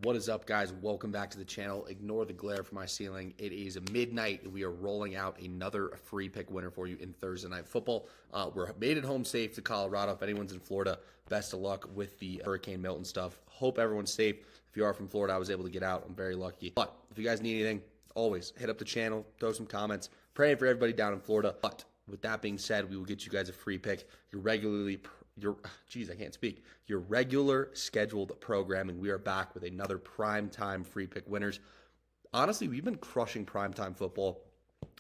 What is up, guys? Welcome back to the channel. Ignore the glare from my ceiling. It is midnight. We are rolling out another free pick winner for you in Thursday Night Football. We're made it home safe to Colorado. If anyone's in Florida, best of luck with the Hurricane Milton stuff. Hope everyone's safe. If you are from Florida, I was able to get out. I'm very lucky. But if you guys need anything, always hit up the channel, throw some comments. Praying for everybody down in Florida. But with that being said, we will get you guys a free pick. Your regular scheduled programming. We are back with another primetime free pick winners. Honestly, we've been crushing primetime football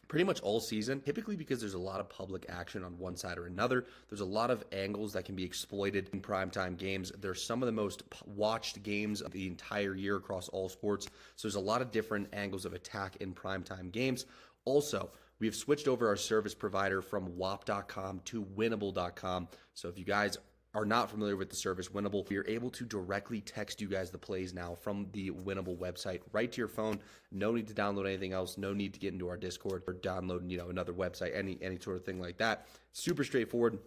pretty much all season, typically because there's a lot of public action on one side or another. There's a lot of angles that can be exploited in primetime games. They're some of the most watched games of the entire year across all sports. So there's a lot of different angles of attack in primetime games. Also, we have switched over our service provider from WAP.com to Winnable.com. So if you guys are not familiar with the service Winnable, we are able to directly text you guys the plays now from the Winnable website right to your phone. No need to download anything else. No need to get into our Discord or download, another website, any sort of thing like that. Super straightforward.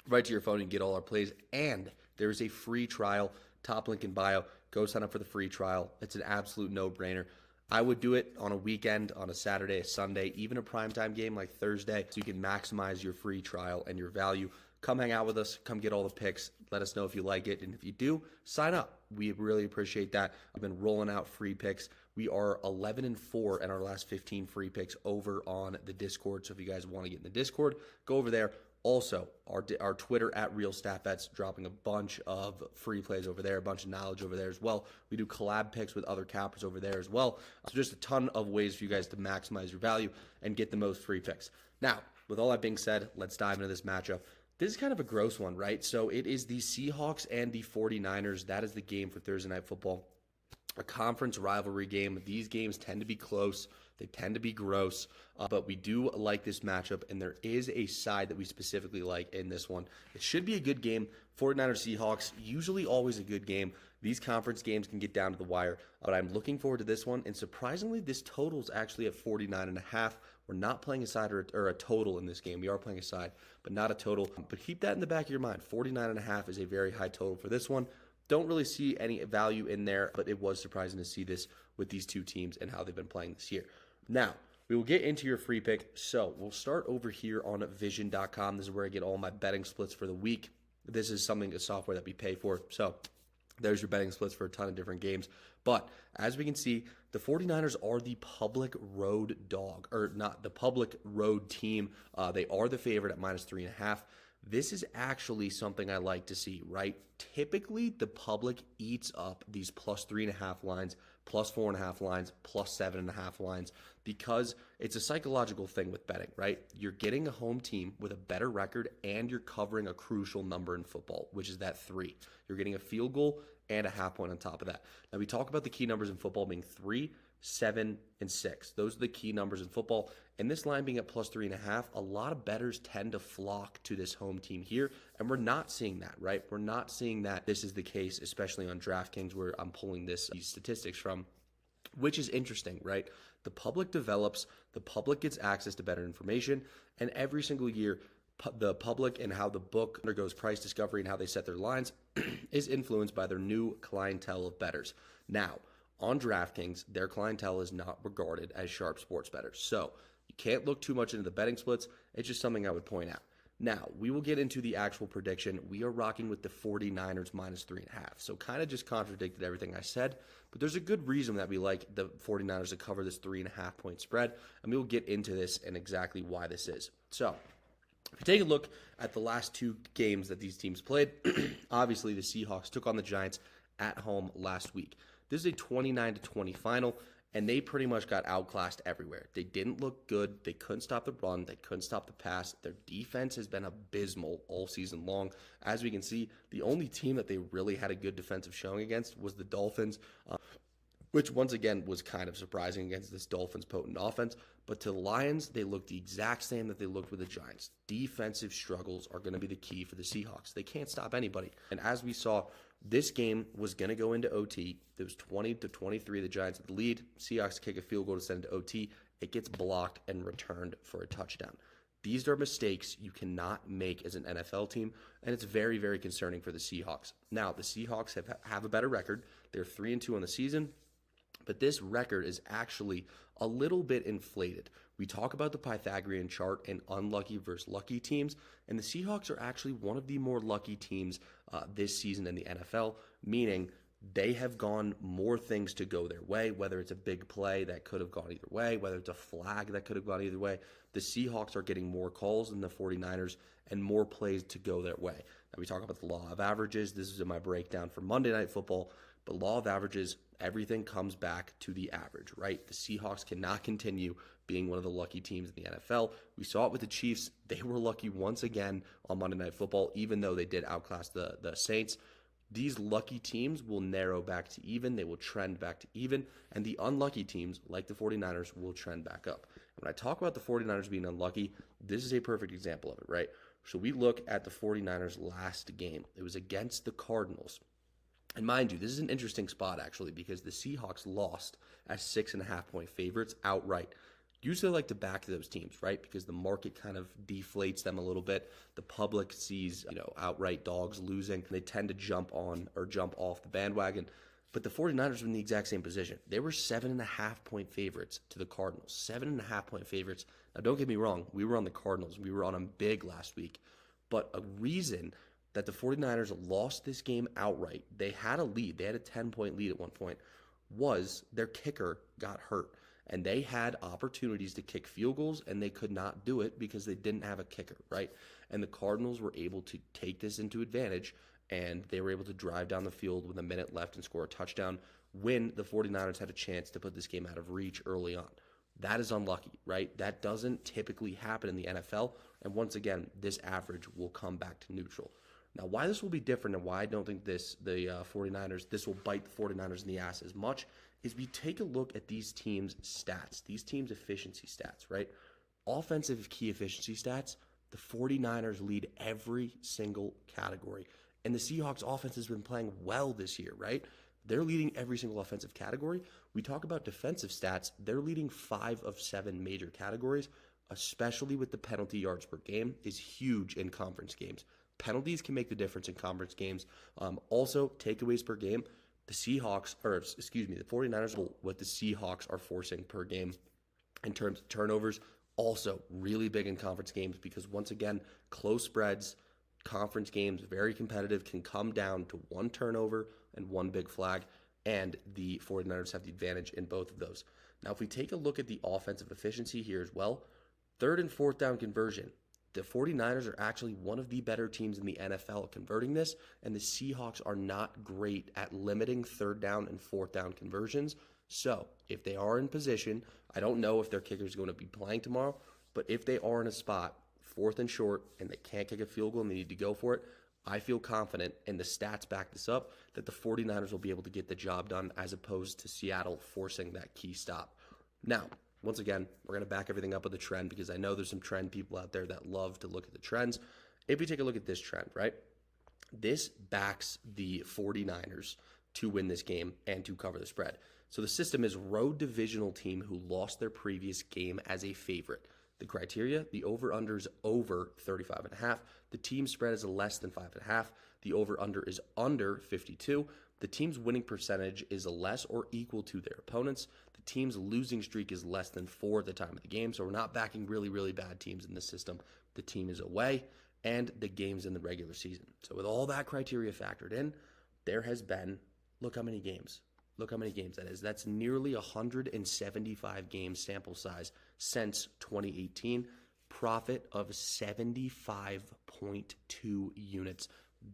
Right to your phone and get all our plays. And there is a free trial. Top link in bio. Go sign up for the free trial. It's an absolute no-brainer. I would do it on a weekend, on a Saturday, a Sunday, even a primetime game like Thursday, so you can maximize your free trial and your value. Come hang out with us. Come get all the picks. Let us know if you like it. And if you do, sign up. We really appreciate that. We've been rolling out free picks. We are 11-4 in our last 15 free picks over on the Discord. So if you guys want to get in the Discord, go over there. Also, our Twitter at RealStatBets, dropping a bunch of free plays over there, a bunch of knowledge over there as well. We do collab picks with other cappers over there as well. So just a ton of ways for you guys to maximize your value and get the most free picks. Now, with all that being said, let's dive into this matchup. This is kind of a gross one, right? So it is the Seahawks and the 49ers. That is the game for Thursday Night Football. A conference rivalry game. These games tend to be close. They tend to be gross, but we do like this matchup, and there is a side that we specifically like in this one. It should be a good game. 49ers Seahawks, usually always a good game. These conference games can get down to the wire, but I'm looking forward to this one, and surprisingly, this total is actually at 49.5. We're not playing a side or a total in this game. We are playing a side, but not a total. But keep that in the back of your mind. 49.5 is a very high total for this one. Don't really see any value in there, but it was surprising to see this with these two teams and how they've been playing this year. Now, we will get into your free pick. So we'll start over here on vision.com. This is where I get all my betting splits for the week. This is a software that we pay for. So there's your betting splits for a ton of different games. But as we can see, the 49ers are the public road dog, or not the public road team. They are the favorite at -3.5. This is actually something I like to see, right? Typically, the public eats up these +3.5 lines, +4.5 lines, +7.5 lines, because it's a psychological thing with betting, right? You're getting a home team with a better record, and you're covering a crucial number in football, which is that 3. You're getting a field goal and a half point on top of that. Now, we talk about the key numbers in football being 3, 7, and 6. Those are the key numbers in football. And this line being at +3.5, a lot of bettors tend to flock to this home team here. And we're not seeing that, right? We're not seeing that this is the case, especially on DraftKings, where I'm pulling these statistics from, which is interesting, right? The public develops, the public gets access to better information, and every single year, the public and how the book undergoes price discovery and how they set their lines is influenced by their new clientele of bettors. Now, on DraftKings, their clientele is not regarded as sharp sports bettors. So you can't look too much into the betting splits. It's just something I would point out. Now, we will get into the actual prediction. We are rocking with the 49ers -3.5. So kind of just contradicted everything I said. But there's a good reason that we like the 49ers to cover this 3.5 point spread. And we will get into this and exactly why this is. So if you take a look at the last two games that these teams played, obviously the Seahawks took on the Giants at home last week. This is a 29-20 final, and they pretty much got outclassed everywhere. They didn't look good. They couldn't stop the run. They couldn't stop the pass. Their defense has been abysmal all season long. As we can see, the only team that they really had a good defensive showing against was the Dolphins, which once again was kind of surprising against this Dolphins potent offense. But to the Lions, they looked the exact same that they looked with the Giants. Defensive struggles are going to be the key for the Seahawks. They can't stop anybody. And as we saw, this game was going to go into OT. It was 20-23, the Giants at the lead. Seahawks kick a field goal to send it to OT. It gets blocked and returned for a touchdown. These are mistakes you cannot make as an NFL team, and it's very, very concerning for the Seahawks. Now, the Seahawks have a better record. They're 3-2 on the season, but this record is actually a little bit inflated. We talk about the Pythagorean chart and unlucky versus lucky teams, and the Seahawks are actually one of the more lucky teams this season in the NFL, meaning they have gone more things to go their way, whether it's a big play that could have gone either way, whether it's a flag that could have gone either way. The Seahawks are getting more calls than the 49ers and more plays to go their way. Now, we talk about the law of averages. This is in my breakdown for Monday Night Football. But law of averages, everything comes back to the average, right? The Seahawks cannot continue being one of the lucky teams in the NFL. We saw it with the Chiefs. They were lucky once again on Monday Night Football, even though they did outclass the Saints. These lucky teams will narrow back to even. They will trend back to even. And the unlucky teams, like the 49ers, will trend back up. And when I talk about the 49ers being unlucky, this is a perfect example of it, right? So we look at the 49ers' last game. It was against the Cardinals. And mind you, this is an interesting spot, actually, because the Seahawks lost as 6.5-point favorites outright. Usually like to back those teams, right? Because the market kind of deflates them a little bit. The public sees, outright dogs losing. They tend to jump on or jump off the bandwagon. But the 49ers were in the exact same position. They were 7.5-point favorites to the Cardinals. 7.5-point favorites. Now, don't get me wrong. We were on the Cardinals. We were on them big last week. But a reason that the 49ers lost this game outright, they had a lead. They had a 10-point lead at one point, was their kicker got hurt. And they had opportunities to kick field goals, and they could not do it because they didn't have a kicker, right? And the Cardinals were able to take this into advantage, and they were able to drive down the field with a minute left and score a touchdown when the 49ers had a chance to put this game out of reach early on. That is unlucky, right? That doesn't typically happen in the NFL, and once again, this average will come back to neutral. Now, why this will be different and why I don't think the 49ers, this will bite the 49ers in the ass as much is we take a look at these teams' stats, these teams' efficiency stats, right? Offensive key efficiency stats, the 49ers lead every single category. And the Seahawks offense has been playing well this year, right? They're leading every single offensive category. We talk about defensive stats, they're leading 5 of 7 major categories, especially with the penalty yards per game is huge in conference games. Penalties can make the difference in conference games. Also, takeaways per game. The 49ers, what the Seahawks are forcing per game in terms of turnovers, also really big in conference games because, once again, close spreads, conference games, very competitive, can come down to one turnover and one big flag, and the 49ers have the advantage in both of those. Now, if we take a look at the offensive efficiency here as well, 3rd and 4th down conversion, the 49ers are actually one of the better teams in the NFL at converting this, and the Seahawks are not great at limiting 3rd down and 4th down conversions. So if they are in position, I don't know if their kicker is going to be playing tomorrow, but if they are in a spot, 4th and short, and they can't kick a field goal and they need to go for it, I feel confident, and the stats back this up, that the 49ers will be able to get the job done as opposed to Seattle forcing that key stop. Now, once again, we're going to back everything up with the trend because I know there's some trend people out there that love to look at the trends. If we take a look at this trend, right, this backs the 49ers to win this game and to cover the spread. So the system is road divisional team who lost their previous game as a favorite. The criteria, the over-under is over 35.5. The team spread is less than 5.5. The over-under is under 52. The team's winning percentage is less or equal to their opponents. The team's losing streak is less than 4 at the time of the game. So we're not backing really, really bad teams in this system. The team is away, and the game's in the regular season. So with all that criteria factored in, there has been, look how many games. Look how many games that is. That's nearly 175 game sample size since 2018. Profit of 75.2 units.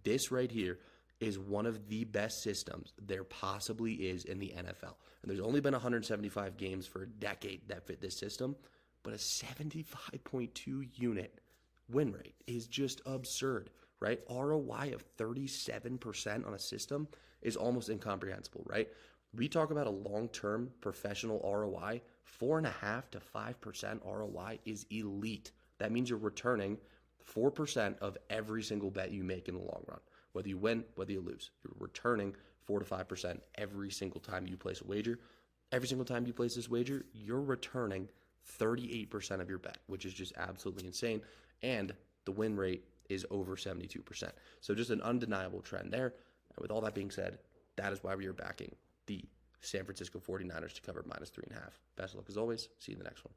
This right here is one of the best systems there possibly is in the NFL. And there's only been 175 games for a decade that fit this system, but a 75.2 unit win rate is just absurd, right? ROI of 37% on a system is almost incomprehensible, right? We talk about a long-term professional ROI, 4.5 to 5% ROI is elite. That means you're returning 4% of every single bet you make in the long run. Whether you win, whether you lose, you're returning 4 to 5% every single time you place a wager. Every single time you place this wager, you're returning 38% of your bet, which is just absolutely insane. And the win rate is over 72%. So just an undeniable trend there. And with all that being said, that is why we are backing the San Francisco 49ers to cover -3.5. Best of luck as always. See you in the next one.